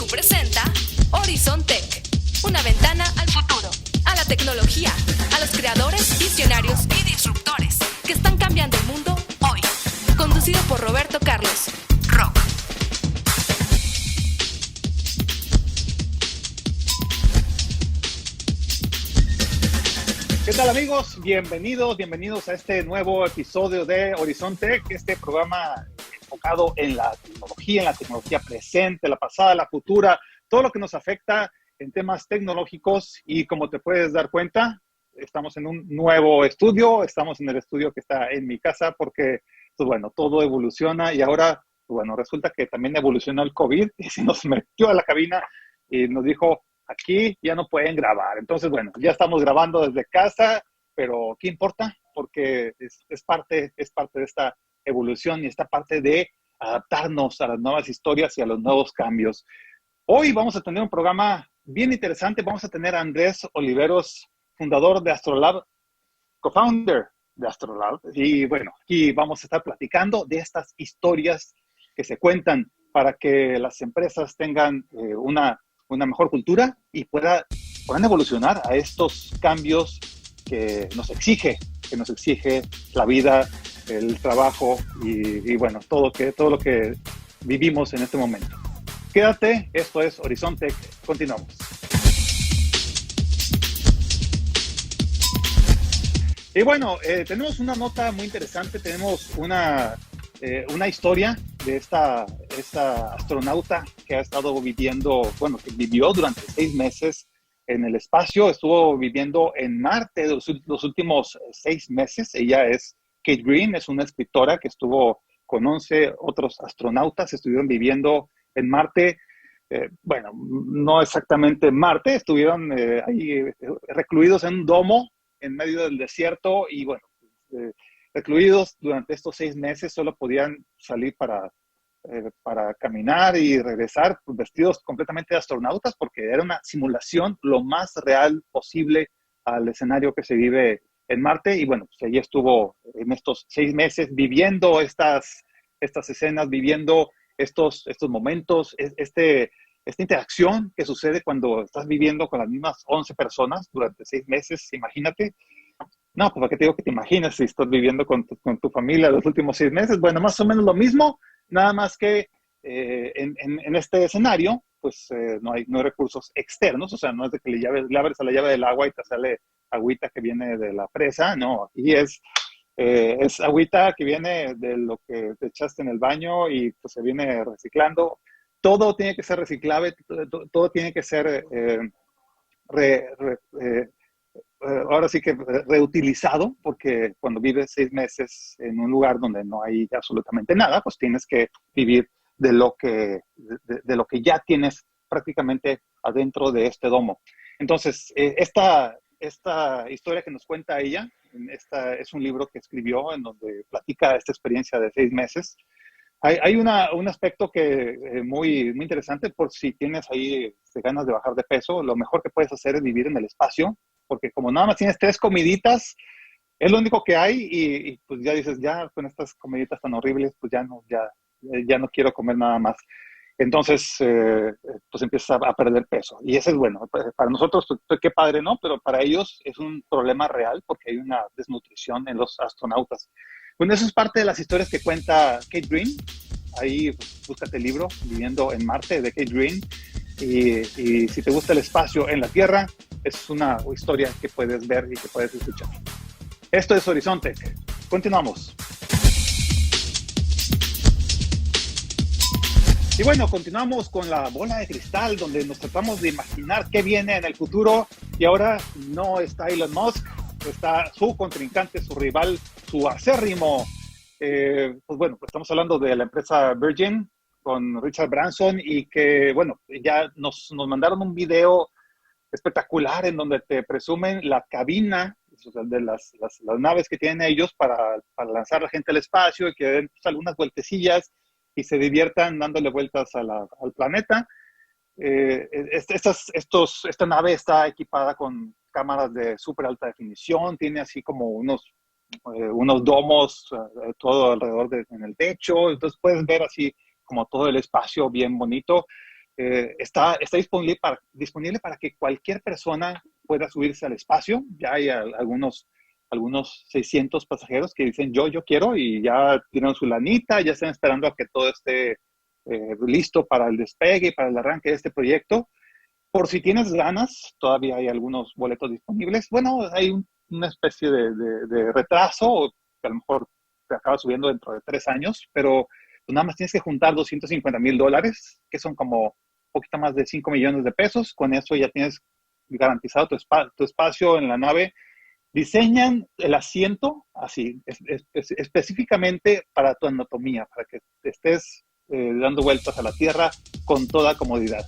IQ presenta Horizon Tech, una ventana al futuro, a la tecnología, a los creadores, visionarios y disruptores que están cambiando el mundo hoy. Conducido por Roberto Carlos. Rock. ¿Qué tal, amigos? Bienvenidos a este nuevo episodio de Horizon Tech, este programa enfocado en la tecnología presente, la pasada, la futura, todo lo que nos afecta en temas tecnológicos. Y como te puedes dar cuenta, estamos en un nuevo estudio, estamos en el estudio que está en mi casa porque, pues bueno, todo evoluciona y ahora, pues bueno, resulta que también evolucionó el COVID y se nos metió a la cabina y nos dijo, aquí ya no pueden grabar. Entonces, bueno, ya estamos grabando desde casa, pero ¿qué importa? Porque es parte de esta evolución y esta parte de adaptarnos a las nuevas historias y a los nuevos cambios. Hoy vamos a tener un programa bien interesante. Vamos a tener a Andrés Oliveros, fundador de Astrolab, co-founder de Astrolab. Y bueno, aquí vamos a estar platicando de estas historias que se cuentan para que las empresas tengan una mejor cultura y puedan evolucionar a estos cambios que nos exige la vida, el trabajo y bueno, todo lo que vivimos en este momento. Quédate, esto es Horizon Tech, continuamos. Y bueno, tenemos una nota muy interesante, tenemos una historia de esta astronauta que ha estado viviendo, bueno, que vivió durante 6 meses en el espacio, estuvo viviendo en Marte los últimos 6 meses. Ella es Kate Green, es una escritora que estuvo con 11 otros astronautas, estuvieron viviendo en Marte. Bueno, no exactamente en Marte, estuvieron ahí recluidos en un domo en medio del desierto y bueno, recluidos durante estos 6 meses, solo podían salir para caminar y regresar vestidos completamente de astronautas porque era una simulación lo más real posible al escenario que se vive en Marte. Y bueno, pues ella estuvo en estos 6 meses viviendo estas escenas, viviendo estos momentos, esta interacción que sucede cuando estás viviendo con las mismas 11 personas durante 6 meses, imagínate. No, pues ¿para qué te digo que te imaginas si estás viviendo con tu familia los últimos 6 meses? Bueno, más o menos lo mismo, nada más que en este escenario, pues no hay recursos externos, o sea, no es de que le abres a la llave del agua y te sale agüita que viene de la presa, no, aquí es agüita que viene de lo que te echaste en el baño y pues se viene reciclando. Todo tiene que ser reciclable, todo tiene que ser ahora sí que reutilizado, porque cuando vives 6 meses en un lugar donde no hay absolutamente nada, pues tienes que vivir de lo que ya tienes prácticamente adentro de este domo. Entonces, esta historia que nos cuenta ella, es un libro que escribió en donde platica esta experiencia de 6 meses. Hay un aspecto que muy, muy interesante por si tienes ahí ganas de bajar de peso. Lo mejor que puedes hacer es vivir en el espacio, porque como nada más tienes 3 comiditas, es lo único que hay y pues ya dices, ya con estas comiditas tan horribles, pues ya no quiero comer nada más. Entonces, pues empiezas a perder peso. Y ese es bueno. Para nosotros, pues, qué padre, ¿no? Pero para ellos es un problema real porque hay una desnutrición en los astronautas. Bueno, eso es parte de las historias que cuenta Kate Green. Ahí pues, búscate el libro, Viviendo en Marte, de Kate Green. Y si te gusta el espacio en la Tierra, es una historia que puedes ver y que puedes escuchar. Esto es Horizon Tech. Continuamos. Y bueno, continuamos con la bola de cristal, donde nos tratamos de imaginar qué viene en el futuro. Y ahora no está Elon Musk, está su contrincante, su rival, su acérrimo. Pues bueno, pues estamos hablando de la empresa Virgin con Richard Branson y que, bueno, ya nos mandaron un video espectacular en donde te presumen la cabina de las naves que tienen ellos para lanzar a la gente al espacio y que den pues, algunas vueltecillas y se diviertan dándole vueltas al planeta. Esta nave está equipada con cámaras de súper alta definición, tiene así como unos domos todo alrededor en el techo, entonces puedes ver así como todo el espacio bien bonito. está disponible para que cualquier persona pueda subirse al espacio. Ya hay algunos 600 pasajeros que dicen yo quiero, y ya tienen su lanita, ya están esperando a que todo esté listo para el despegue y para el arranque de este proyecto. Por si tienes ganas, todavía hay algunos boletos disponibles. Bueno, hay una especie de retraso, que a lo mejor te acaba subiendo dentro de 3 años, pero nada más tienes que juntar $250,000, que son como un poquito más de 5 millones de pesos. Con eso ya tienes garantizado tu espacio en la nave. Diseñan el asiento así, específicamente para tu anatomía, para que estés dando vueltas a la Tierra con toda comodidad.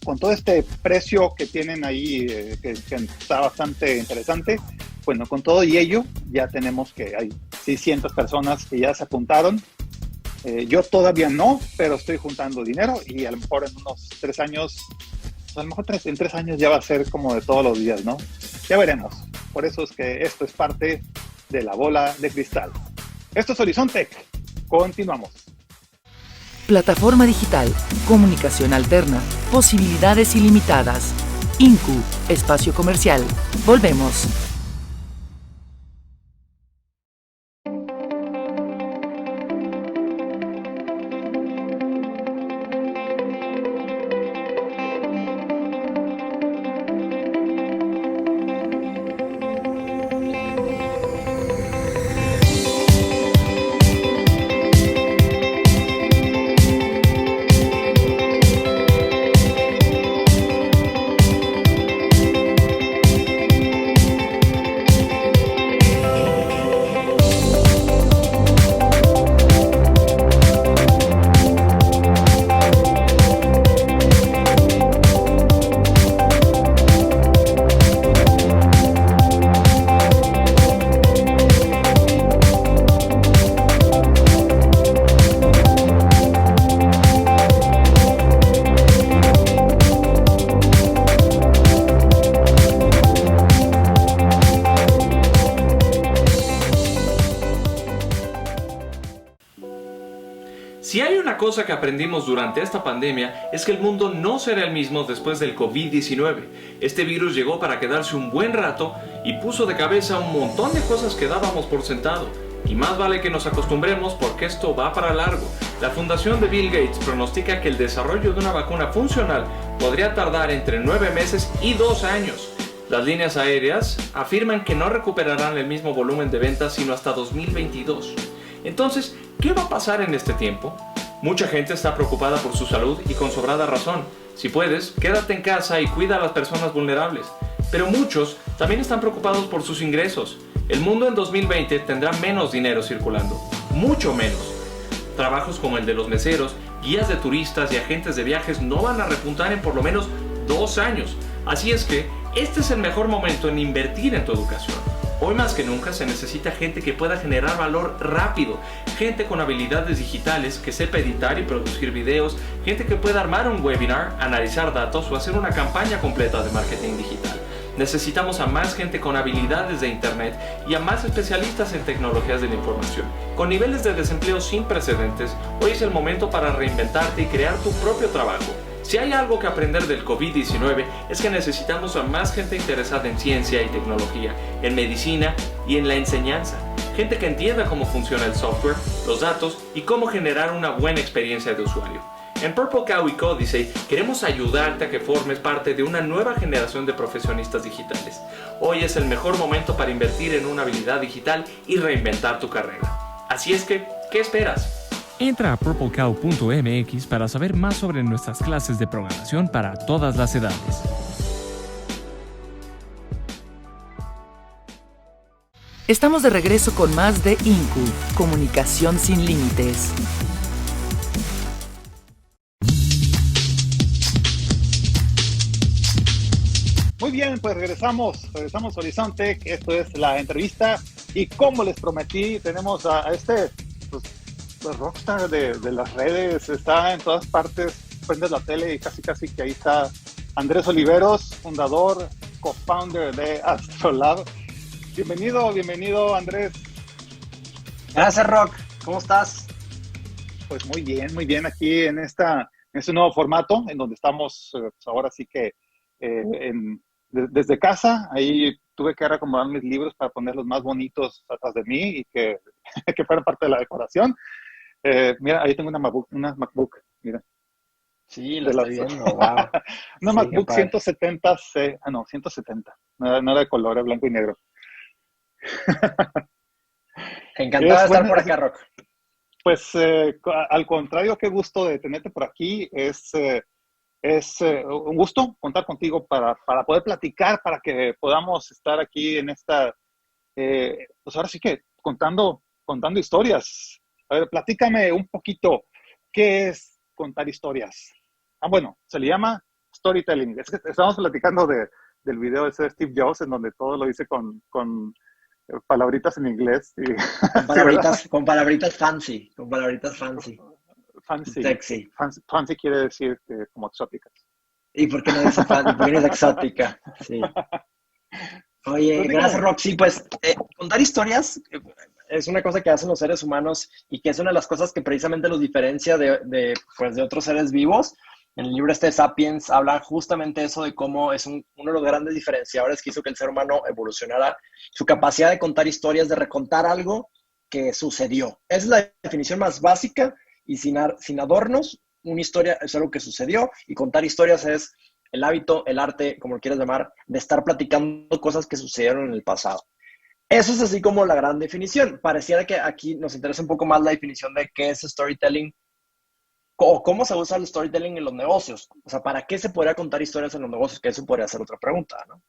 Con todo este precio que tienen ahí, que está bastante interesante, bueno, con todo y ello, ya tenemos que hay 600 personas que ya se apuntaron. Yo todavía no, pero estoy juntando dinero, y a lo mejor en unos 3 años, a lo mejor en 3 años ya va a ser como de todos los días, ¿no? Ya veremos. Por eso es que esto es parte de la bola de cristal. Esto es Horizon Tech. Continuamos. Plataforma digital, comunicación alterna, posibilidades ilimitadas. Incu, espacio comercial. Volvemos. Si hay una cosa que aprendimos durante esta pandemia es que el mundo no será el mismo después del COVID-19. Este virus llegó para quedarse un buen rato y puso de cabeza un montón de cosas que dábamos por sentado. Y más vale que nos acostumbremos porque esto va para largo. La fundación de Bill Gates pronostica que el desarrollo de una vacuna funcional podría tardar entre 9 meses y 2 años. Las líneas aéreas afirman que no recuperarán el mismo volumen de ventas sino hasta 2022. Entonces, ¿qué va a pasar en este tiempo? Mucha gente está preocupada por su salud y con sobrada razón. Si puedes, quédate en casa y cuida a las personas vulnerables. Pero muchos también están preocupados por sus ingresos. El mundo en 2020 tendrá menos dinero circulando, mucho menos. Trabajos como el de los meseros, guías de turistas y agentes de viajes no van a repuntar en por lo menos 2 años. Así es que este es el mejor momento en invertir en tu educación. Hoy más que nunca se necesita gente que pueda generar valor rápido, gente con habilidades digitales que sepa editar y producir videos, gente que pueda armar un webinar, analizar datos o hacer una campaña completa de marketing digital. Necesitamos a más gente con habilidades de internet y a más especialistas en tecnologías de la información. Con niveles de desempleo sin precedentes, hoy es el momento para reinventarte y crear tu propio trabajo. Si hay algo que aprender del COVID-19 es que necesitamos a más gente interesada en ciencia y tecnología, en medicina y en la enseñanza. Gente que entienda cómo funciona el software, los datos y cómo generar una buena experiencia de usuario. En Purple Cow y Códice queremos ayudarte a que formes parte de una nueva generación de profesionistas digitales. Hoy es el mejor momento para invertir en una habilidad digital y reinventar tu carrera. Así es que, ¿qué esperas? Entra a purplecow.mx para saber más sobre nuestras clases de programación para todas las edades. Estamos de regreso con más de Incu, comunicación sin límites. Muy bien, pues regresamos a Horizon Tech. Esto es la entrevista y como les prometí, tenemos a este pues rockstar de las redes, está en todas partes, prendes la tele y casi que ahí está Andrés Oliveros, fundador, co-founder de Astrolab. Bienvenido Andrés. Gracias, Rock. ¿Cómo estás? Pues muy bien aquí en esta ese nuevo formato en donde estamos pues ahora sí que desde casa. Ahí tuve que reacomodar mis libros para ponerlos más bonitos atrás de mí y que, que fueran parte de la decoración. Mira, ahí tengo una MacBook, mira. Sí, la De estoy las, viendo, wow. una Sí, qué MacBook padre. 170C, no, 170, no era de color, era blanco y negro. Encantado de Es estar buena, por acá, Rock. pues al contrario, qué gusto de tenerte por aquí. Es un gusto contar contigo para poder platicar, para que podamos estar aquí en esta, pues ahora sí que contando historias. A ver, platícame un poquito, ¿qué es contar historias? Bueno, se le llama storytelling. Es que estamos platicando del video ese de Steve Jobs, en donde todo lo dice con palabritas en inglés. Y, sí, ¿verdad? Con palabritas fancy, Fancy. sexy. Fancy quiere decir como exóticas. ¿Y por qué no dice fancy? ¿Por qué no es exótica? Sí. Oye, gracias, Platícame. Roxy. Pues contar historias es una cosa que hacen los seres humanos y que es una de las cosas que precisamente los diferencia pues, de otros seres vivos. En el libro de Sapiens habla justamente eso de cómo es uno de los grandes diferenciadores que hizo que el ser humano evolucionara, su capacidad de contar historias, de recontar algo que sucedió. Esa es la definición más básica y sin adornos. Una historia es algo que sucedió y contar historias es el hábito, el arte, como lo quieras llamar, de estar platicando cosas que sucedieron en el pasado. Eso es así como la gran definición. Pareciera que aquí nos interesa un poco más la definición de qué es storytelling o cómo se usa el storytelling en los negocios. O sea, ¿para qué se podría contar historias en los negocios? Que eso podría ser otra pregunta, ¿no?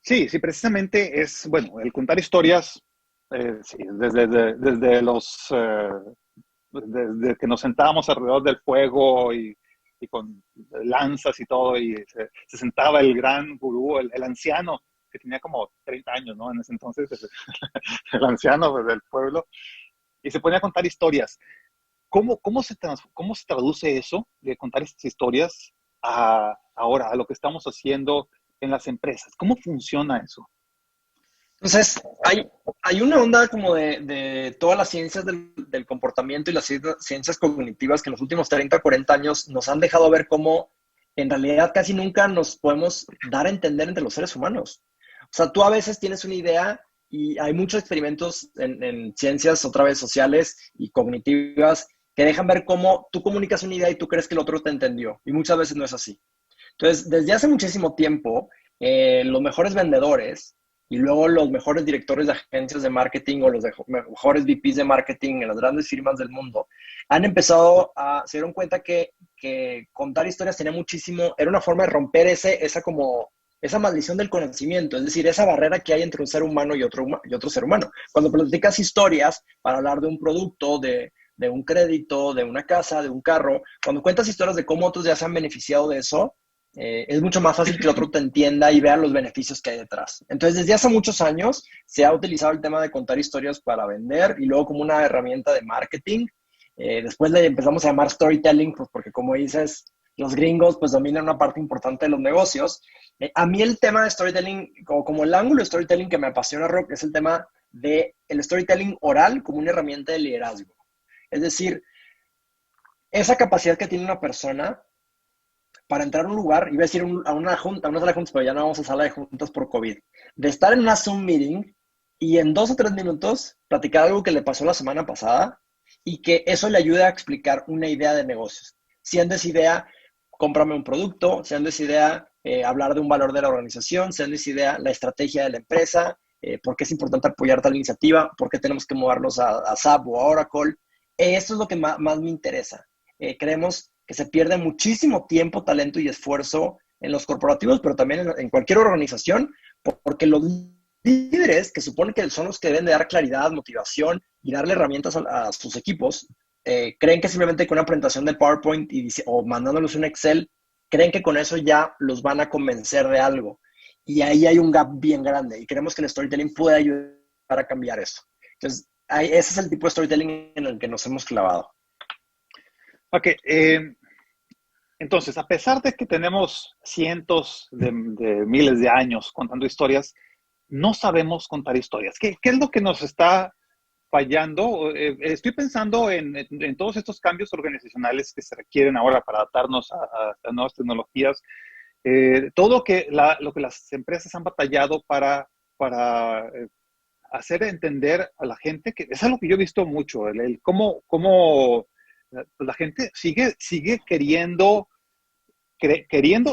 Sí, sí, precisamente es, bueno, el contar historias, sí, desde que nos sentábamos alrededor del fuego y con lanzas y todo, y se sentaba el gran gurú, el anciano, que tenía como 30 años, ¿no? En ese entonces, el anciano del pueblo, y se ponía a contar historias. ¿Cómo se traduce eso de contar estas historias ahora, a lo que estamos haciendo en las empresas? ¿Cómo funciona eso? Entonces, hay una onda como de todas las ciencias del comportamiento y las ciencias cognitivas que en los últimos 30, 40 años nos han dejado ver cómo en realidad casi nunca nos podemos dar a entender entre los seres humanos. O sea, tú a veces tienes una idea y hay muchos experimentos en ciencias, otra vez sociales y cognitivas, que dejan ver cómo tú comunicas una idea y tú crees que el otro te entendió. Y muchas veces no es así. Entonces, desde hace muchísimo tiempo, los mejores vendedores y luego los mejores directores de agencias de marketing o los mejores VPs de marketing en las grandes firmas del mundo han empezado se dieron cuenta que contar historias tenía muchísimo, era una forma de romper esa maldición del conocimiento, es decir, esa barrera que hay entre un ser humano y otro ser humano. Cuando platicas historias para hablar de un producto, de un crédito, de una casa, de un carro, cuando cuentas historias de cómo otros ya se han beneficiado de eso, es mucho más fácil que el otro te entienda y vea los beneficios que hay detrás. Entonces, desde hace muchos años se ha utilizado el tema de contar historias para vender y luego como una herramienta de marketing. Después le empezamos a llamar storytelling, pues porque como dices, los gringos pues dominan una parte importante de los negocios. A mí el tema de storytelling, como el ángulo de storytelling que me apasiona, Rock, es el tema del storytelling oral como una herramienta de liderazgo. Es decir, esa capacidad que tiene una persona para entrar a un lugar, iba a decir a una junta, a una sala de juntas, pero ya no vamos a sala de juntas por COVID, de estar en una Zoom meeting y en 2 o 3 minutos platicar algo que le pasó la semana pasada y que eso le ayude a explicar una idea de negocios. Siendo esa idea, cómprame un producto, siendo esa idea, hablar de un valor de la organización, siendo esa idea, la estrategia de la empresa, por qué es importante apoyar tal iniciativa, por qué tenemos que movernos a SAP o a Oracle. Esto es lo que más me interesa. Creemos que se pierde muchísimo tiempo, talento y esfuerzo en los corporativos, pero también en cualquier organización, porque los líderes, que suponen que son los que deben de dar claridad, motivación y darle herramientas a sus equipos, creen que simplemente con una presentación de PowerPoint o mandándoles un Excel, creen que con eso ya los van a convencer de algo. Y ahí hay un gap bien grande y creemos que el storytelling puede ayudar a cambiar eso. Entonces, ese es el tipo de storytelling en el que nos hemos clavado. Ok, entonces, a pesar de que tenemos cientos de miles de años contando historias, no sabemos contar historias. ¿Qué es lo que nos está fallando. Estoy pensando en todos estos cambios organizacionales que se requieren ahora para adaptarnos a nuevas tecnologías. Todo lo que las empresas han batallado para hacer entender a la gente, que es algo que yo he visto mucho, el cómo la gente sigue queriendo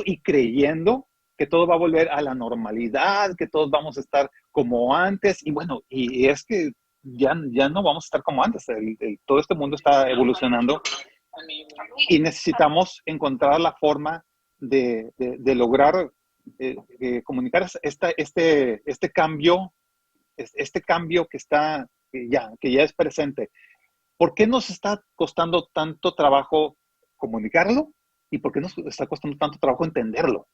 y creyendo que todo va a volver a la normalidad, que todos vamos a estar como antes, y bueno, y es que ya no vamos a estar como antes, todo este mundo está evolucionando y necesitamos encontrar la forma de lograr comunicar este cambio que ya es presente. ¿Por qué nos está costando tanto trabajo comunicarlo? ¿Y por qué nos está costando tanto trabajo entenderlo?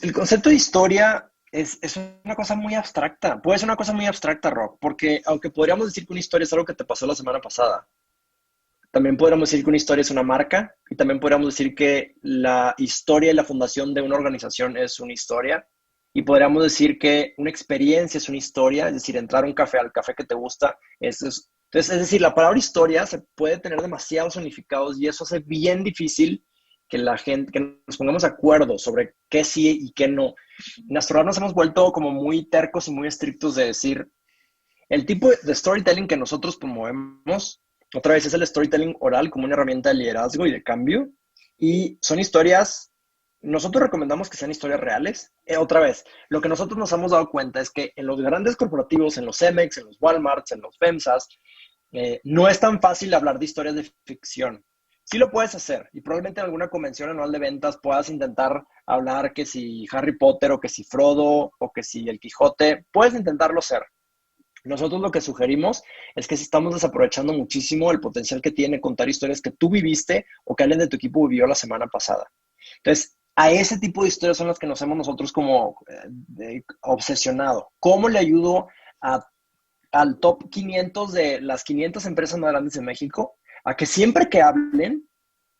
El concepto de historia es una cosa muy abstracta. Puede ser una cosa muy abstracta, Rock, porque aunque podríamos decir que una historia es algo que te pasó la semana pasada, también podríamos decir que una historia es una marca y también podríamos decir que la historia y la fundación de una organización es una historia y podríamos decir que una experiencia es una historia, es decir, entrar a un café, al café que te gusta. Entonces, es decir, la palabra historia se puede tener demasiados significados y eso hace bien difícil que nos pongamos de acuerdo sobre qué sí y qué no. En Astrolab nos hemos vuelto como muy tercos y muy estrictos de decir, el tipo de storytelling que nosotros promovemos, otra vez es el storytelling oral como una herramienta de liderazgo y de cambio, y son historias, nosotros recomendamos que sean historias reales. Otra vez, lo que nosotros nos hemos dado cuenta es que en los grandes corporativos, en los Cemex, en los Walmarts, en los FEMSAs, no es tan fácil hablar de historias de ficción. Sí lo puedes hacer y probablemente en alguna convención anual de ventas puedas intentar hablar que si Harry Potter o que si Frodo o que si el Quijote, puedes intentarlo hacer. Nosotros lo que sugerimos es que si estamos desaprovechando muchísimo el potencial que tiene contar historias que tú viviste o que alguien de tu equipo vivió la semana pasada. Entonces, a ese tipo de historias son las que nos hemos nosotros como obsesionado. ¿Cómo le ayudo al top 500 de las 500 empresas más grandes de México a que siempre que hablen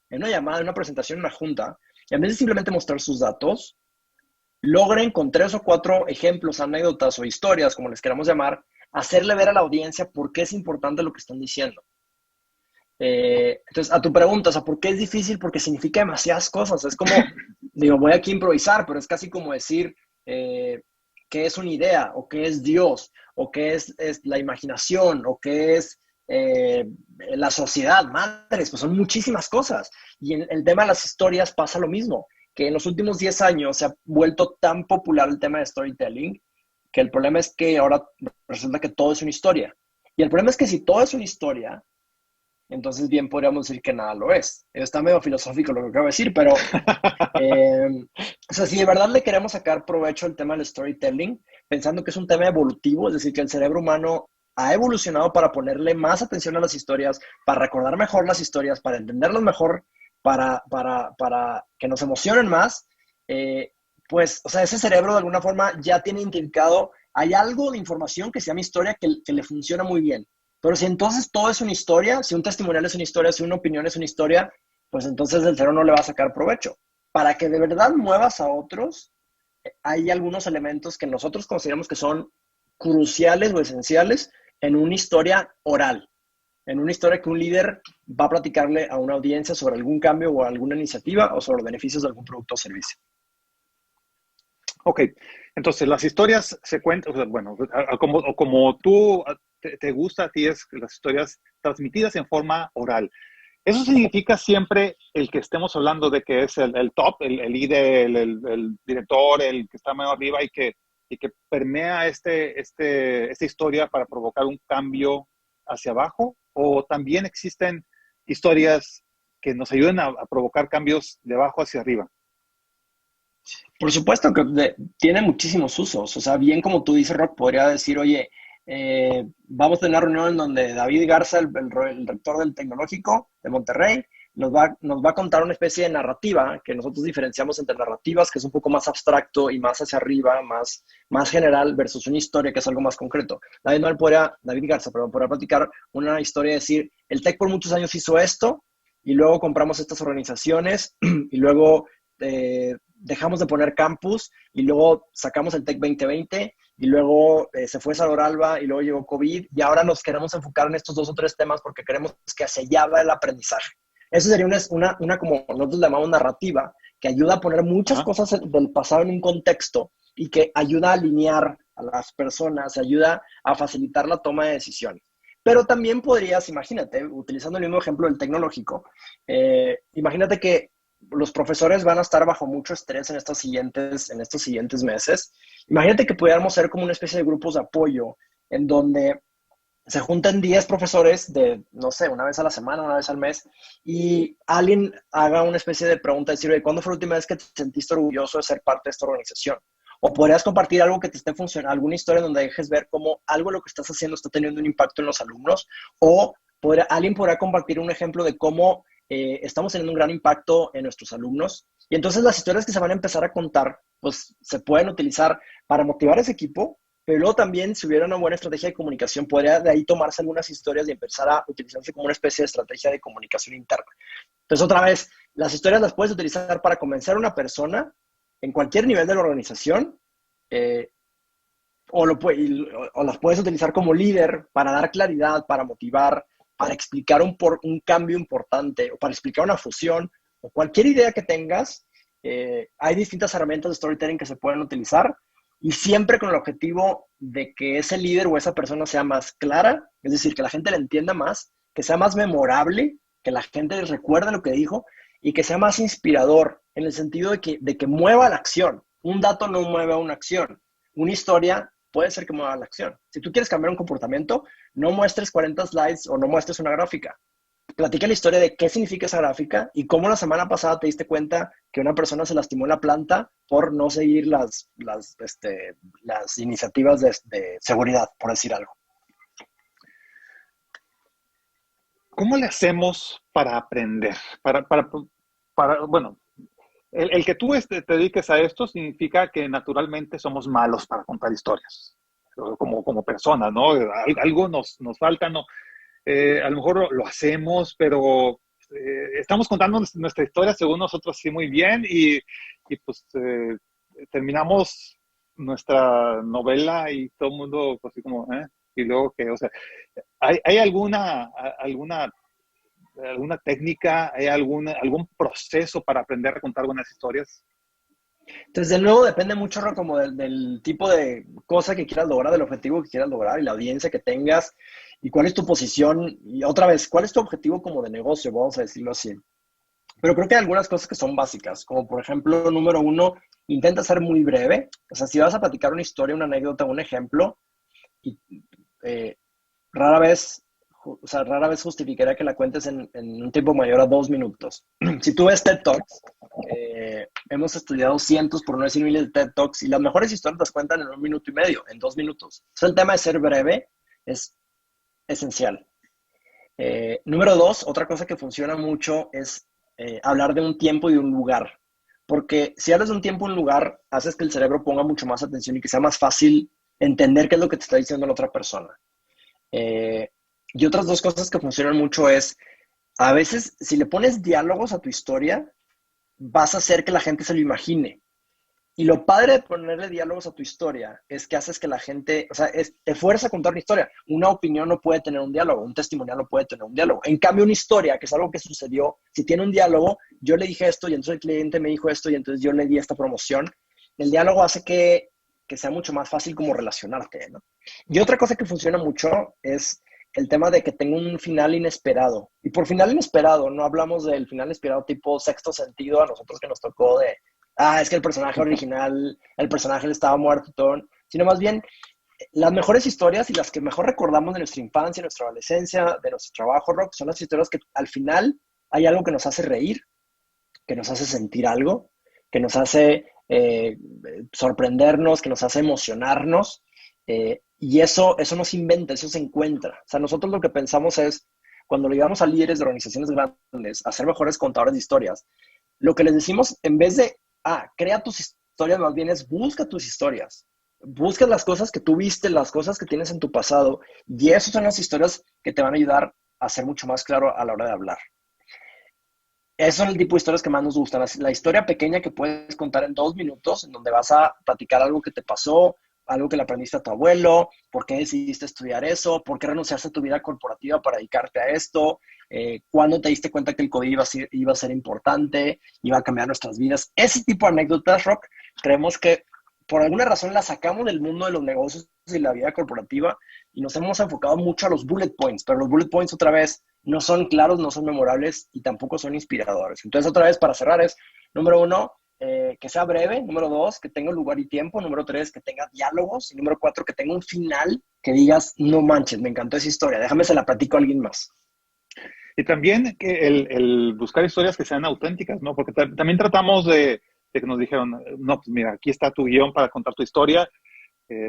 en una llamada, en una presentación, en una junta, y en vez de simplemente mostrar sus datos, logren con 3 o 4 ejemplos, anécdotas o historias, como les queramos llamar, hacerle ver a la audiencia por qué es importante lo que están diciendo? Entonces, a tu pregunta, o sea, ¿por qué es difícil? Porque significa demasiadas cosas. Es como, digo, voy aquí a improvisar, pero es casi como decir qué es una idea, o qué es Dios, o qué es la imaginación, o qué es la sociedad. Madres, pues son muchísimas cosas. Y en el tema de las historias pasa lo mismo, que en los últimos 10 años se ha vuelto tan popular el tema de storytelling, que el problema es que ahora resulta que todo es una historia. Y el problema es que si todo es una historia, entonces bien podríamos decir que nada lo es. Está medio filosófico lo que acabo de decir, pero o sea, si de verdad le queremos sacar provecho al tema del storytelling, pensando que es un tema evolutivo, es decir, que el cerebro humano ha evolucionado para ponerle más atención a las historias, para recordar mejor las historias, para entenderlas mejor, para que nos emocionen más, pues, o sea, ese cerebro de alguna forma ya tiene identificado, hay algo de información que se llama historia que le funciona muy bien. Pero si entonces todo es una historia, si un testimonial es una historia, si una opinión es una historia, pues entonces el cerebro no le va a sacar provecho. Para que de verdad muevas a otros, hay algunos elementos que nosotros consideramos que son cruciales o esenciales en una historia oral, en una historia que un líder va a platicarle a una audiencia sobre algún cambio o alguna iniciativa o sobre los beneficios de algún producto o servicio. Ok, entonces las historias se cuentan, o sea, bueno, como tú te gusta a ti es las historias transmitidas en forma oral. Eso significa siempre el que estemos hablando de que es el top, el líder, el director, el que está más arriba y que permea esta historia para provocar un cambio hacia abajo, o también existen historias que nos ayuden a provocar cambios de abajo hacia arriba. Por supuesto que tiene muchísimos usos. O sea, bien como tú dices, Rock, podría decir, oye, vamos a tener una reunión en donde David Garza, el rector del Tecnológico de Monterrey, nos va a contar una especie de narrativa que nosotros diferenciamos entre narrativas, que es un poco más abstracto y más hacia arriba, más general, versus una historia que es algo más concreto. David Garza podría platicar una historia de decir, el TEC por muchos años hizo esto, y luego compramos estas organizaciones, y luego dejamos de poner campus, y luego sacamos el TEC 2020, y luego se fue Salvador Alba, y luego llegó COVID, y ahora nos queremos enfocar en estos 2 o 3 temas porque queremos que hacia allá va el aprendizaje. Eso sería una como nosotros le llamamos narrativa, que ayuda a poner muchas cosas del pasado en un contexto y que ayuda a alinear a las personas, ayuda a facilitar la toma de decisiones. Pero también podrías, imagínate, utilizando el mismo ejemplo del tecnológico, imagínate que los profesores van a estar bajo mucho estrés en estos siguientes meses. Imagínate que pudiéramos ser como una especie de grupos de apoyo en donde se juntan 10 profesores de, no sé, una vez a la semana, una vez al mes, y alguien haga una especie de pregunta, decir, ¿cuándo fue la última vez que te sentiste orgulloso de ser parte de esta organización? O podrías compartir algo que te esté funcionando, alguna historia donde dejes ver cómo algo de lo que estás haciendo está teniendo un impacto en los alumnos, o alguien podrá compartir un ejemplo de cómo estamos teniendo un gran impacto en nuestros alumnos. Y entonces las historias que se van a empezar a contar, pues se pueden utilizar para motivar a ese equipo, pero luego también, si hubiera una buena estrategia de comunicación, podría de ahí tomarse algunas historias y empezar a utilizarse como una especie de estrategia de comunicación interna. Entonces, otra vez, las historias las puedes utilizar para convencer a una persona en cualquier nivel de la organización, o las puedes utilizar como líder para dar claridad, para motivar, para explicar un cambio importante, o para explicar una fusión, o cualquier idea que tengas. Hay distintas herramientas de storytelling que se pueden utilizar, y siempre con el objetivo de que ese líder o esa persona sea más clara, es decir, que la gente le entienda más, que sea más memorable, que la gente recuerde lo que dijo, y que sea más inspirador, en el sentido de que mueva la acción. Un dato no mueve a una acción. Una historia puede ser que mueva la acción. Si tú quieres cambiar un comportamiento, no muestres 40 slides o no muestres una gráfica. Platica la historia de qué significa esa gráfica y cómo la semana pasada te diste cuenta que una persona se lastimó en la planta por no seguir las iniciativas de seguridad, por decir algo. ¿Cómo le hacemos para aprender? Bueno, el que tú te dediques a esto significa que naturalmente somos malos para contar historias, como personas, ¿no? Algo nos falta, ¿no? A lo mejor lo hacemos, pero estamos contando nuestra historia según nosotros sí muy bien y pues terminamos nuestra novela y todo el mundo pues así como, y luego que, o sea, ¿hay alguna técnica, hay algún proceso para aprender a contar buenas historias? Entonces, de nuevo, depende mucho, ¿no? Como del tipo de cosa que quieras lograr, del objetivo que quieras lograr y la audiencia que tengas y cuál es tu posición y otra vez, cuál es tu objetivo como de negocio, vamos a decirlo así. Pero creo que hay algunas cosas que son básicas, como por ejemplo, número 1, intenta ser muy breve. O sea, si vas a platicar una historia, una anécdota, un ejemplo, y rara vez justificaría que la cuentes en un tiempo mayor a 2 minutos. Si tú ves TED Talks, hemos estudiado cientos, por no decir miles de TED Talks, y las mejores historias las cuentan en 1 minuto y medio, en 2 minutos. Entonces, el tema de ser breve es esencial. Número 2, otra cosa que funciona mucho es hablar de un tiempo y de un lugar. Porque si hablas de un tiempo y un lugar, haces que el cerebro ponga mucho más atención y que sea más fácil entender qué es lo que te está diciendo la otra persona. Y otras 2 cosas que funcionan mucho es, a veces, si le pones diálogos a tu historia, vas a hacer que la gente se lo imagine. Y lo padre de ponerle diálogos a tu historia es que haces que la gente, o sea, te fuerza a contar una historia. Una opinión no puede tener un diálogo, un testimonial no puede tener un diálogo. En cambio, una historia, que es algo que sucedió, si tiene un diálogo, yo le dije esto y entonces el cliente me dijo esto y entonces yo le di esta promoción. El diálogo hace que sea mucho más fácil como relacionarte, ¿no? Y otra cosa que funciona mucho es el tema de que tenga un final inesperado. Y por final inesperado, no hablamos del final inesperado tipo Sexto Sentido, a nosotros que nos tocó de, es que el personaje original, el personaje estaba muerto y todo, sino más bien las mejores historias y las que mejor recordamos de nuestra infancia, de nuestra adolescencia, de nuestro trabajo rock, son las historias que al final hay algo que nos hace reír, que nos hace sentir algo, que nos hace sorprendernos, que nos hace emocionarnos, y eso no se inventa, eso se encuentra. O sea, nosotros lo que pensamos es, cuando le llevamos a líderes de organizaciones grandes a ser mejores contadores de historias, lo que les decimos, en vez de, crea tus historias, más bien es busca tus historias. Busca las cosas que tú viste, las cosas que tienes en tu pasado, y esas son las historias que te van a ayudar a ser mucho más claro a la hora de hablar. Esos son el tipo de historias que más nos gustan. La historia pequeña que puedes contar en 2 minutos, en donde vas a platicar algo que te pasó, algo que le aprendiste a tu abuelo, por qué decidiste estudiar eso, por qué renunciaste a tu vida corporativa para dedicarte a esto, cuándo te diste cuenta que el COVID iba a ser importante, iba a cambiar nuestras vidas. Ese tipo de anécdotas, Rock, creemos que por alguna razón las sacamos del mundo de los negocios y la vida corporativa y nos hemos enfocado mucho a los bullet points, pero los bullet points otra vez no son claros, no son memorables y tampoco son inspiradores. Entonces otra vez para cerrar es, número 1, que sea breve, número 2, que tenga lugar y tiempo, número 3, que tenga diálogos y número 4, que tenga un final que digas, no manches, me encantó esa historia, déjame se la platico a alguien más. Y también que el buscar historias que sean auténticas, ¿no? Porque también tratamos de que nos dijeron, no, pues mira, aquí está tu guión para contar tu historia.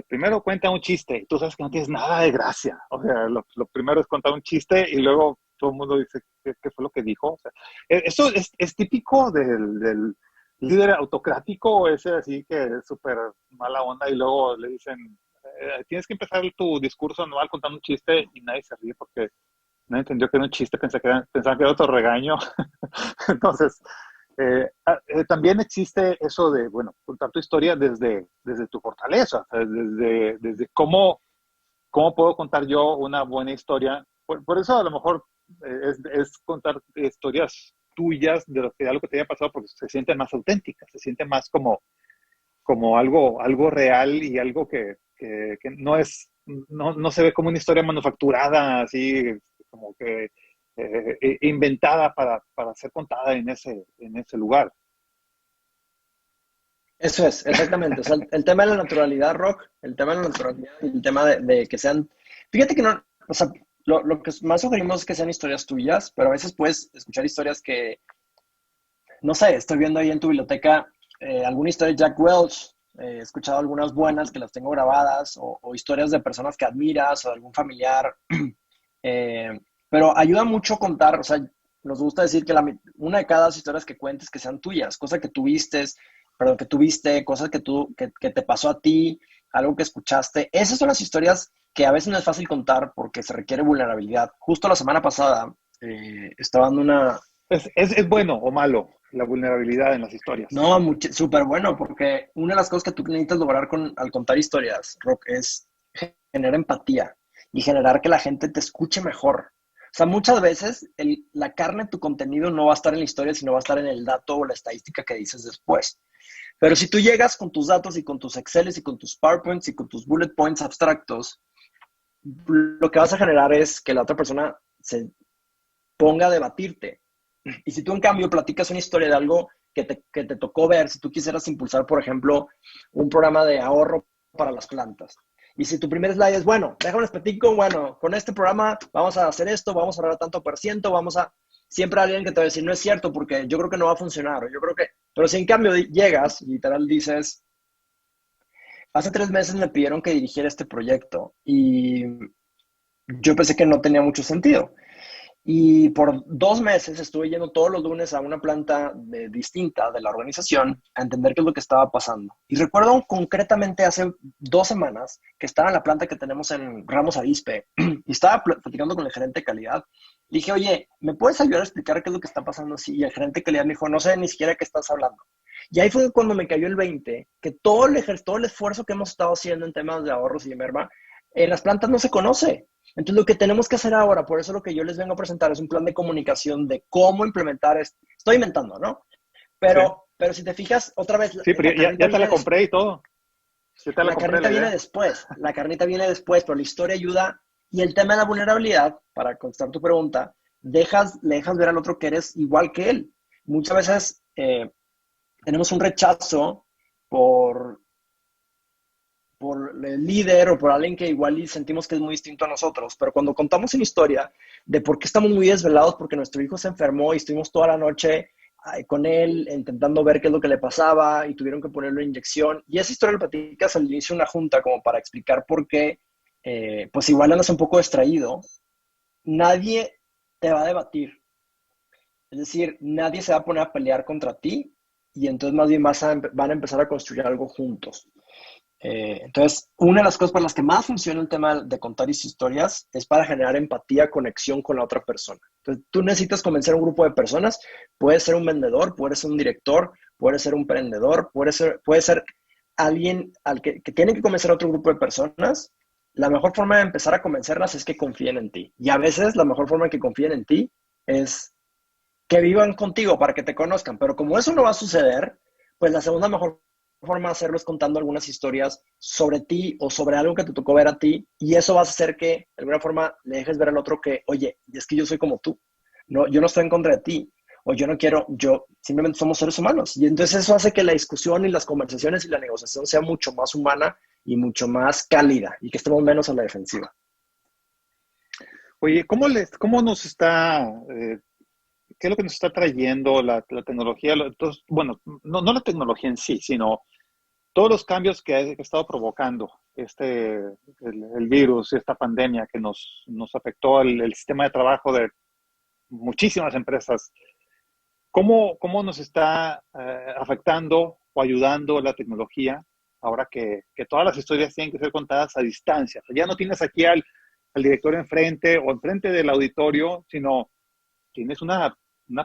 Primero cuenta un chiste y tú sabes que no tienes nada de gracia. O sea, lo primero es contar un chiste y luego todo el mundo dice, ¿qué fue lo que dijo? O sea, eso es típico del líder autocrático, ese así que es súper mala onda y luego le dicen, tienes que empezar tu discurso anual contando un chiste y nadie se ríe porque no entendió que era un chiste, pensaba que era otro regaño. Entonces, también existe eso de, bueno, contar tu historia desde tu fortaleza, o sea, desde cómo puedo contar yo una buena historia. Por eso a lo mejor es contar historias tuyas de algo que te haya pasado porque se sienten más auténticas, se siente más como algo real y algo que no se ve como una historia manufacturada, así como que inventada para ser contada en ese lugar. Eso es, exactamente. O sea, el tema de la naturalidad, Rock, el tema de la naturalidad y el tema de que sean... Fíjate que no, o sea, lo que más sugerimos es que sean historias tuyas, pero a veces puedes escuchar historias que, no sé, estoy viendo ahí en tu biblioteca alguna historia de Jack Welch, he escuchado algunas buenas que las tengo grabadas, o historias de personas que admiras o de algún familiar. Pero ayuda mucho contar, o sea, nos gusta decir que una de cada historias que cuentes que sean tuyas, cosas que tuviste, cosas que te pasó a ti, algo que escuchaste. Esas son las historias que a veces no es fácil contar porque se requiere vulnerabilidad. Justo la semana pasada estaba dando una... ¿Es bueno o malo la vulnerabilidad en las historias? No, súper bueno, porque una de las cosas que tú necesitas lograr al contar historias, Rock, es generar empatía y generar que la gente te escuche mejor. O sea, muchas veces la carne de tu contenido no va a estar en la historia, sino va a estar en el dato o la estadística que dices después. Pero si tú llegas con tus datos y con tus Exceles y con tus PowerPoints y con tus bullet points abstractos, lo que vas a generar es que la otra persona se ponga a debatirte. Y si tú, en cambio, platicas una historia de algo que te tocó ver, si tú quisieras impulsar, por ejemplo, un programa de ahorro para las plantas, y si tu primer slide es, bueno, déjame les platico, bueno, con este programa vamos a hacer esto, vamos a ahorrar tanto por ciento, siempre hay alguien que te va a decir, no es cierto, porque yo creo que no va a funcionar, o yo creo que... Pero si en cambio llegas, literal dices, hace 3 meses me pidieron que dirigiera este proyecto, y yo pensé que no tenía mucho sentido. Y por 2 meses estuve yendo todos los lunes a una planta distinta de la organización a entender qué es lo que estaba pasando. Y recuerdo concretamente hace 2 semanas que estaba en la planta que tenemos en Ramos Arizpe y estaba platicando con el gerente de calidad. Le dije, oye, ¿me puedes ayudar a explicar qué es lo que está pasando así? Y el gerente de calidad me dijo, no sé ni siquiera qué estás hablando. Y ahí fue cuando me cayó el 20, que todo el esfuerzo que hemos estado haciendo en temas de ahorros y de merma, en las plantas no se conoce. Entonces, lo que tenemos que hacer ahora, por eso lo que yo les vengo a presentar es un plan de comunicación de cómo implementar esto. Estoy inventando, ¿no? Pero si te fijas, otra vez... Sí, pero ya te la compré y todo. La carnita viene después. La carnita viene después, pero la historia ayuda. Y el tema de la vulnerabilidad, para contestar tu pregunta, le dejas ver al otro que eres igual que él. Muchas veces tenemos un rechazo por el líder o por alguien que igual sentimos que es muy distinto a nosotros, pero cuando contamos una historia de por qué estamos muy desvelados porque nuestro hijo se enfermó y estuvimos toda la noche con él intentando ver qué es lo que le pasaba y tuvieron que ponerle una inyección, y esa historia la platicas al inicio de una junta como para explicar por qué, pues igual andas un poco distraído, nadie te va a debatir. Es decir, nadie se va a poner a pelear contra ti y entonces más bien van a empezar a construir algo juntos. Entonces, una de las cosas para las que más funciona el tema de contar historias es para generar empatía, conexión con la otra persona. Entonces, tú necesitas convencer a un grupo de personas. Puedes ser un vendedor, puedes ser un director, puedes ser un emprendedor, puedes ser alguien que tiene que convencer a otro grupo de personas, la mejor forma de empezar a convencerlas es que confíen en ti. Y a veces la mejor forma de que confíen en ti es que vivan contigo para que te conozcan. Pero como eso no va a suceder, pues la segunda mejor forma de hacerlo es contando algunas historias sobre ti o sobre algo que te tocó ver a ti, y eso va a hacer que de alguna forma le dejes ver al otro que, oye, es que yo soy como tú, no, yo no estoy en contra de ti, o yo no quiero, yo simplemente somos seres humanos. Y entonces eso hace que la discusión y las conversaciones y la negociación sea mucho más humana y mucho más cálida, y que estemos menos a la defensiva. Oye, cómo nos está, qué es lo que nos está trayendo la tecnología? Entonces, bueno, no la tecnología en sí, sino todos los cambios que ha estado provocando el virus, esta pandemia que nos afectó el sistema de trabajo de muchísimas empresas. ¿Cómo nos está afectando o ayudando la tecnología ahora que todas las historias tienen que ser contadas a distancia? O sea, ya no tienes aquí al director enfrente o enfrente del auditorio, sino tienes una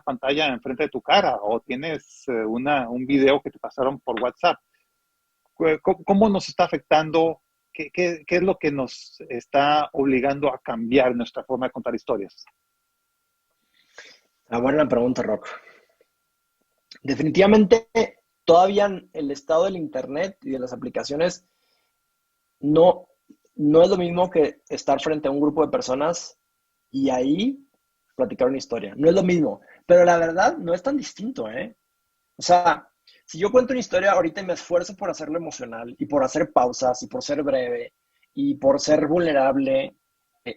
pantalla enfrente de tu cara o tienes un video que te pasaron por WhatsApp. ¿Cómo nos está afectando? ¿Qué es lo que nos está obligando a cambiar nuestra forma de contar historias? Buena pregunta, Rock. Definitivamente, todavía el estado del Internet y de las aplicaciones no es lo mismo que estar frente a un grupo de personas y ahí platicar una historia. No es lo mismo, pero la verdad no es tan distinto, ¿eh? O sea, si yo cuento una historia ahorita y me esfuerzo por hacerlo emocional y por hacer pausas y por ser breve y por ser vulnerable,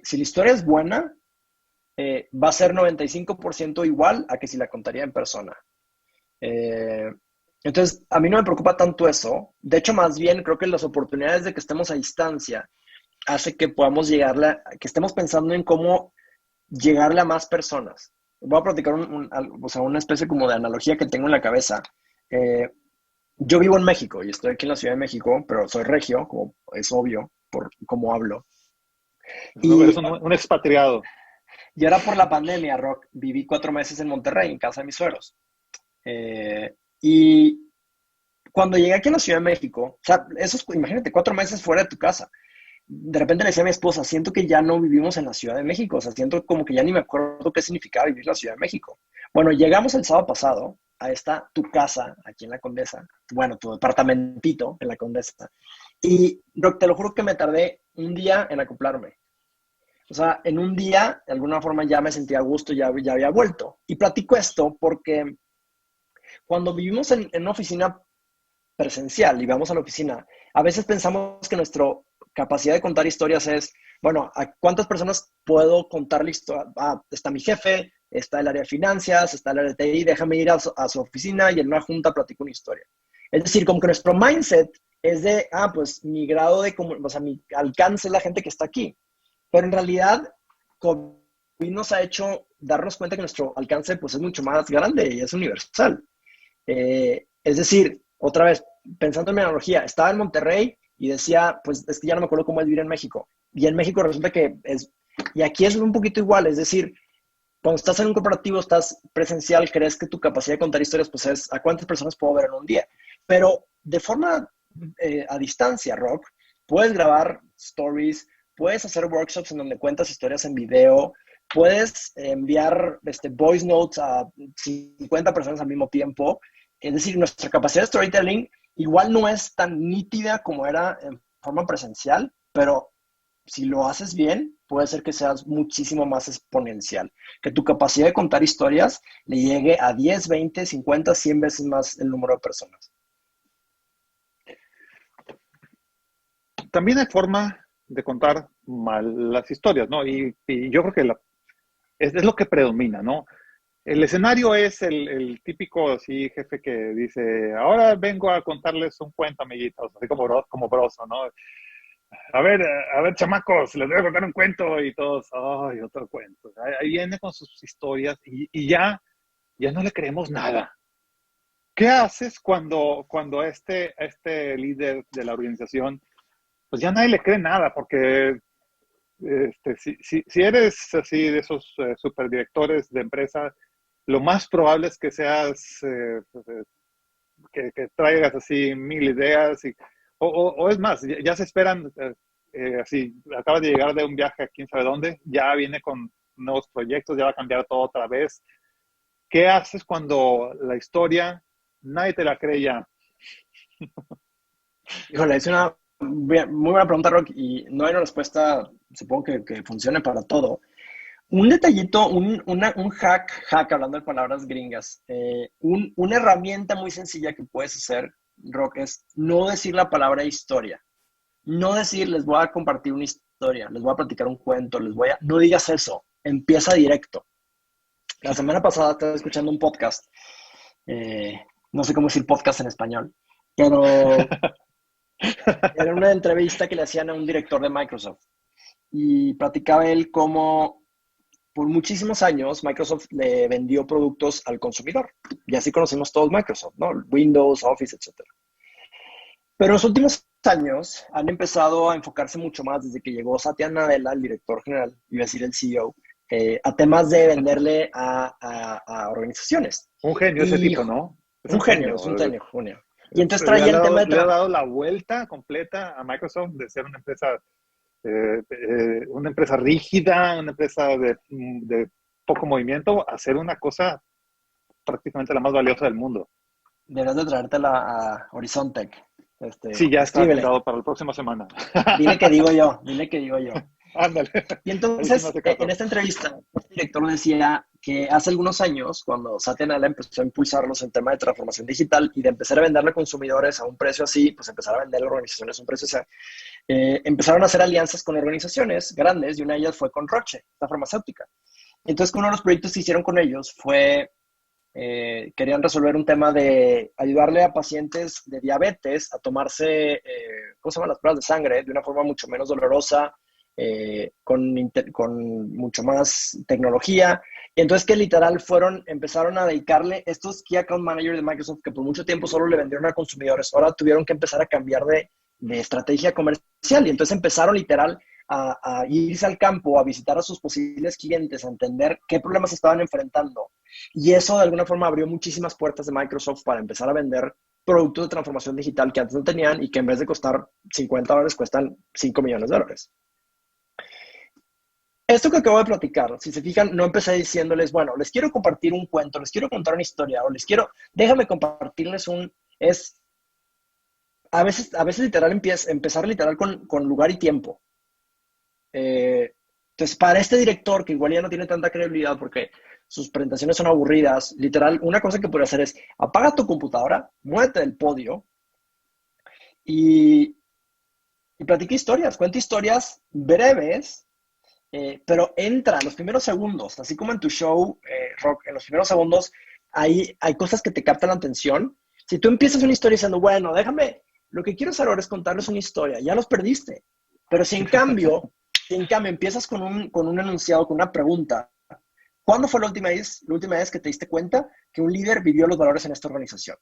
si la historia es buena, va a ser 95% igual a que si la contaría en persona. Entonces, a mí no me preocupa tanto eso. De hecho, más bien creo que las oportunidades de que estemos a distancia hace que podamos que estemos pensando en cómo llegarle a más personas. Voy a platicar una especie como de analogía que tengo en la cabeza. Yo vivo en México y estoy aquí en la Ciudad de México, pero soy regio, como es obvio, por cómo hablo. No, eres un expatriado. Y ahora por la pandemia, Rock, viví 4 meses en Monterrey, en casa de mis suegros. Y cuando llegué aquí a la Ciudad de México, o sea, imagínate, 4 meses fuera de tu casa. De repente le decía a mi esposa, siento que ya no vivimos en la Ciudad de México, o sea, siento como que ya ni me acuerdo qué significaba vivir en la Ciudad de México. Bueno, llegamos el sábado pasado a tu casa, aquí en la Condesa, bueno, tu departamentito en la Condesa, y Rock, te lo juro que me tardé un día en acoplarme. O sea, en un día, de alguna forma ya me sentía a gusto, ya había vuelto. Y platico esto porque cuando vivimos en una oficina presencial y vamos a la oficina, a veces pensamos que nuestra capacidad de contar historias es, bueno, ¿a cuántas personas puedo contarle historia? Está mi jefe, está el área de finanzas, está el área de TI, déjame ir a su oficina y en una junta platico una historia. Es decir, como que nuestro mindset es de, pues mi grado o sea, mi alcance es la gente que está aquí. Pero en realidad, COVID nos ha hecho darnos cuenta que nuestro alcance pues, es mucho más grande y es universal. Es decir, otra vez, pensando en mi analogía, estaba en Monterrey y decía, pues es que ya no me acuerdo cómo es vivir en México. Y en México resulta que y aquí es un poquito igual, es decir, cuando estás en un corporativo, estás presencial, crees que tu capacidad de contar historias pues es a cuántas personas puedo ver en un día. Pero de forma a distancia, Rock, puedes grabar stories, puedes hacer workshops en donde cuentas historias en video, puedes enviar voice notes a 50 personas al mismo tiempo. Es decir, nuestra capacidad de storytelling igual no es tan nítida como era en forma presencial, pero si lo haces bien, puede ser que seas muchísimo más exponencial. Que tu capacidad de contar historias le llegue a 10, 20, 50, 100 veces más el número de personas. También hay forma de contar mal las historias, ¿no? Y yo creo que es lo que predomina, ¿no? El escenario es el típico así, jefe que dice, ahora vengo a contarles un cuento, amiguitos, así como broso, ¿no? A ver, chamacos, les voy a contar un cuento y todos, ay, otro cuento. Ahí viene con sus historias y ya no le creemos nada. ¿Qué haces cuando este líder de la organización, pues ya nadie le cree nada? Porque si eres así de esos superdirectores de empresa, lo más probable es que seas que traigas así 1000 ideas. O es más, ya se esperan, así, acaba de llegar de un viaje a quién sabe dónde, ya viene con nuevos proyectos, ya va a cambiar todo otra vez. ¿Qué haces cuando la historia nadie te la cree ya? Híjole, es una muy buena pregunta, Rock, y no hay una respuesta, supongo que funcione para todo. Un detallito, un hack, hablando de palabras gringas, una herramienta muy sencilla que puedes hacer, Rock, es no decir la palabra historia. No decir, les voy a compartir una historia, les voy a platicar un cuento, no digas eso, empieza directo. La semana pasada estaba escuchando un podcast, no sé cómo decir podcast en español, pero era una entrevista que le hacían a un director de Microsoft y platicaba él cómo por muchísimos años Microsoft le vendió productos al consumidor y así conocemos todos Microsoft, ¿no? Windows, Office, etcétera. Pero en los últimos años han empezado a enfocarse mucho más desde que llegó Satya Nadella, el director general, iba a decir el CEO, a temas de venderle a organizaciones. Un genio ese tipo, ¿no? Es un genio. Y entonces traía el tema de... Le ha dado la vuelta completa a Microsoft de ser una empresa rígida, una empresa de poco movimiento, a ser una cosa prácticamente la más valiosa del mundo. Deberás de traértela a Horizon Tech. Sí, ya está agendado para la próxima semana. Dile que digo yo. Ándale. Y entonces, en esta entrevista, el director decía que hace algunos años, cuando Satya Nadella empezó a impulsarlos en tema de transformación digital y de empezar a venderle a consumidores a un precio así, pues empezar a venderle a organizaciones a un precio así, empezaron a hacer alianzas con organizaciones grandes y una de ellas fue con Roche, la farmacéutica. Entonces, uno de los proyectos que hicieron con ellos fue, querían resolver un tema de ayudarle a pacientes de diabetes a tomarse, ¿cómo se llaman? Las pruebas de sangre de una forma mucho menos dolorosa, con mucho más tecnología. Y entonces que literal empezaron a dedicarle estos Key Account Managers de Microsoft que por mucho tiempo solo le vendieron a consumidores, ahora tuvieron que empezar a cambiar de estrategia comercial y entonces empezaron literal a irse al campo, a visitar a sus posibles clientes, a entender qué problemas estaban enfrentando. Y eso de alguna forma abrió muchísimas puertas de Microsoft para empezar a vender productos de transformación digital que antes no tenían y que en vez de costar $50 cuestan $5 millones. Esto que acabo de platicar, si se fijan, no empecé diciéndoles, bueno, les quiero compartir un cuento, les quiero contar una historia, o déjame compartirles a veces literal empezar literal con lugar y tiempo. Entonces, para este director, que igual ya no tiene tanta credibilidad porque sus presentaciones son aburridas, literal, una cosa que puede hacer es, apaga tu computadora, muévete del podio y platica historias, cuenta historias breves, pero entra en los primeros segundos, así como en tu show, Rock, en los primeros segundos hay cosas que te captan la atención. Si tú empiezas una historia diciendo, bueno, lo que quiero hacer ahora es contarles una historia, ya los perdiste. Pero si en cambio empiezas con un enunciado, con una pregunta, ¿cuándo fue la última vez que te diste cuenta que un líder vivió los valores en esta organización?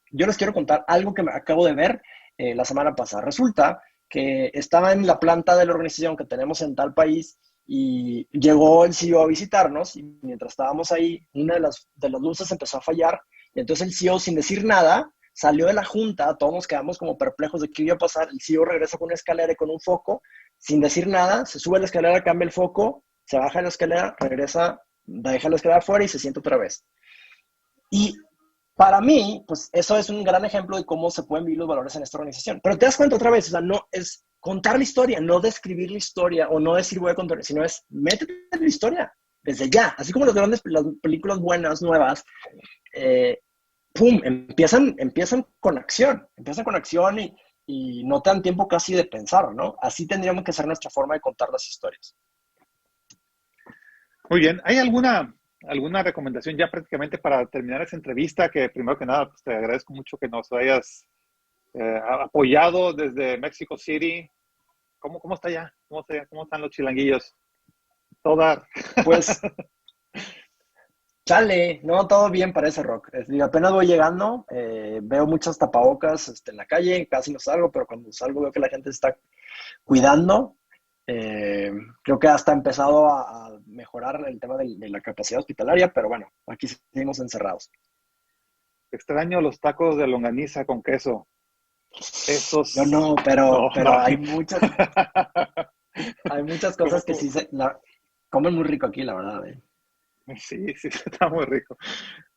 Yo les quiero contar algo que me acabo de ver la semana pasada. Resulta que estaba en la planta de la organización que tenemos en tal país y llegó el CEO a visitarnos y mientras estábamos ahí, una de las luces empezó a fallar y entonces el CEO, sin decir nada, salió de la junta, todos nos quedamos como perplejos de qué iba a pasar. El CEO regresa con una escalera y con un foco, sin decir nada, se sube a la escalera, cambia el foco, se baja de la escalera, regresa, deja la escalera afuera y se sienta otra vez. Y para mí, pues eso es un gran ejemplo de cómo se pueden vivir los valores en esta organización. Pero te das cuenta otra vez, o sea, no es contar la historia, no describir la historia o no decir voy a contar, sino es métete en la historia desde ya. Así como las películas buenas, nuevas, ¡pum! Empiezan con acción. Empiezan con acción y no te dan tiempo casi de pensar, ¿no? Así tendríamos que ser nuestra forma de contar las historias. Muy bien. ¿Hay alguna recomendación ya prácticamente para terminar esa entrevista? Que primero que nada, pues, te agradezco mucho que nos hayas apoyado desde Mexico City. ¿Cómo está ya? ¿Cómo están los chilanguillos? Pues, chale, no, todo bien parece, Rock. Apenas voy llegando, veo muchas tapabocas en la calle, casi no salgo, pero cuando salgo veo que la gente se está cuidando. Creo que hasta ha empezado a mejorar el tema de la capacidad hospitalaria, pero bueno, aquí seguimos encerrados. extraño los tacos de longaniza con queso. Esos... Yo no, pero no. hay muchas cosas que sí comen muy rico aquí, la verdad. Sí, está muy rico.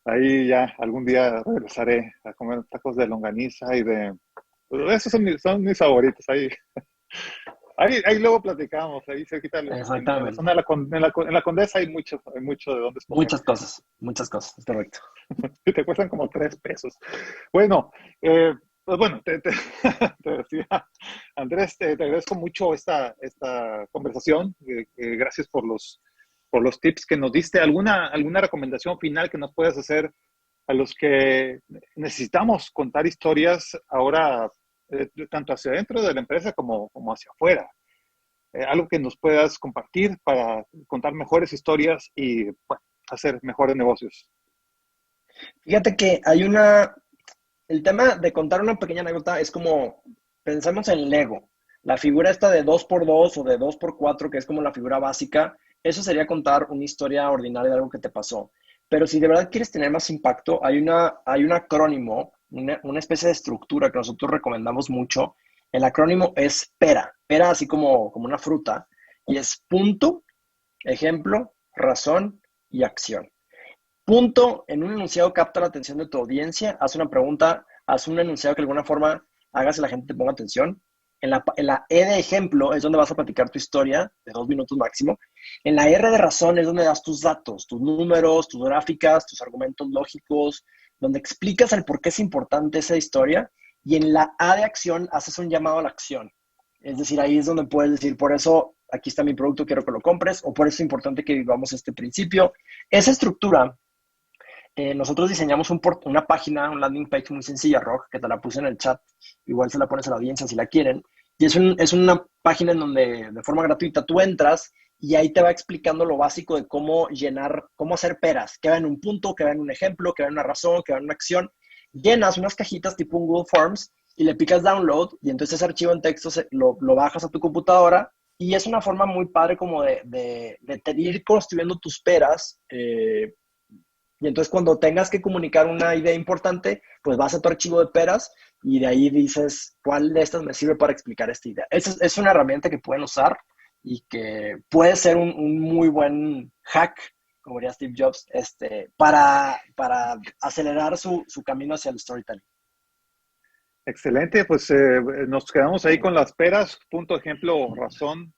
Ahí ya algún día regresaré a comer tacos de longaniza y de... Esos son mis favoritos. Ahí luego platicamos. Ahí cerquita en la zona en la Condesa hay mucho de dónde escoger. Muchas cosas, es correcto. Y te cuestan como $3. Bueno, pues bueno, te decía, Andrés, te agradezco mucho esta conversación. Gracias por los tips que nos diste. ¿Alguna recomendación final que nos puedas hacer a los que necesitamos contar historias ahora, tanto hacia adentro de la empresa como hacia afuera? Algo que nos puedas compartir para contar mejores historias y bueno, hacer mejores negocios. Fíjate que el tema de contar una pequeña anécdota es como, pensamos en Lego, la figura esta de 2x2 o de 2x4, que es como la figura básica. Eso sería contar una historia ordinaria de algo que te pasó. Pero si de verdad quieres tener más impacto, hay un acrónimo, una especie de estructura que nosotros recomendamos mucho. El acrónimo es PERA así como una fruta, y es punto, ejemplo, razón y acción. Punto, en un enunciado capta la atención de tu audiencia, haz una pregunta, haz un enunciado que de alguna forma hagas que la gente te ponga atención. En la E de ejemplo es donde vas a platicar tu historia, de 2 minutos máximo. En la R de razón es donde das tus datos, tus números, tus gráficas, tus argumentos lógicos, donde explicas el por qué es importante esa historia. Y en la A de acción haces un llamado a la acción. Es decir, ahí es donde puedes decir, por eso aquí está mi producto, quiero que lo compres, o por eso es importante que vivamos este principio. Esa estructura, nosotros diseñamos una página, un landing page muy sencilla, Rock, que te la puse en el chat. Igual se la pones a la audiencia si la quieren. Y es una página en donde de forma gratuita tú entras y ahí te va explicando lo básico de cómo hacer peras. Que va en un punto, que va en un ejemplo, que va en una razón, que va en una acción. Llenas unas cajitas tipo un Google Forms y le picas download y entonces ese archivo en texto lo bajas a tu computadora y es una forma muy padre como de ir construyendo tus peras. Y entonces cuando tengas que comunicar una idea importante, pues vas a tu archivo de peras y de ahí dices cuál de estas me sirve para explicar esta idea. Es una herramienta que pueden usar y que puede ser un muy buen hack, como diría Steve Jobs, para acelerar su camino hacia el storytelling. Excelente, pues nos quedamos ahí con las peras, punto, ejemplo, razón,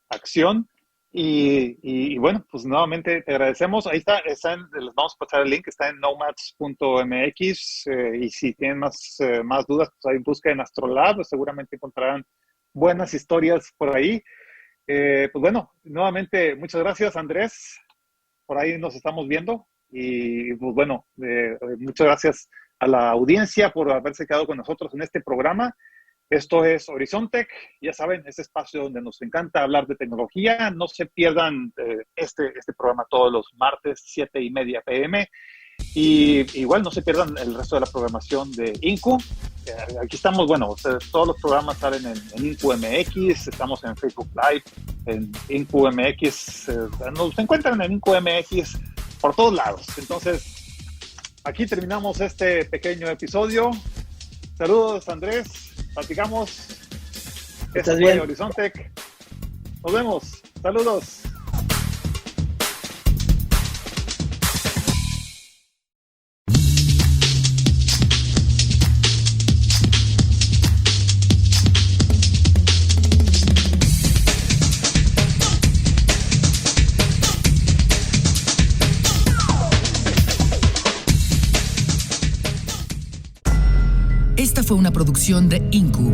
acción. Y bueno, pues nuevamente te agradecemos. Ahí les vamos a pasar el link, está en nomads.mx y si tienen más dudas, pues ahí busquen Astrolab, seguramente encontrarán buenas historias por ahí. Pues bueno, nuevamente muchas gracias, Andrés. Por ahí nos estamos viendo y pues bueno, muchas gracias a la audiencia por haberse quedado con nosotros en este programa. Esto es Horizontech, ya saben, este espacio donde nos encanta hablar de tecnología. No se pierdan este programa todos los martes, 7:30 p.m. Y igual no se pierdan el resto de la programación de INCU. Aquí estamos, bueno, todos los programas salen en INCU MX, estamos en Facebook Live, en INCU MX, nos encuentran en INCU MX por todos lados. Entonces, aquí terminamos este pequeño episodio. Saludos, Andrés. Platicamos. Esto fue Horizontech. Nos vemos. Saludos. Esta fue una producción de INCU.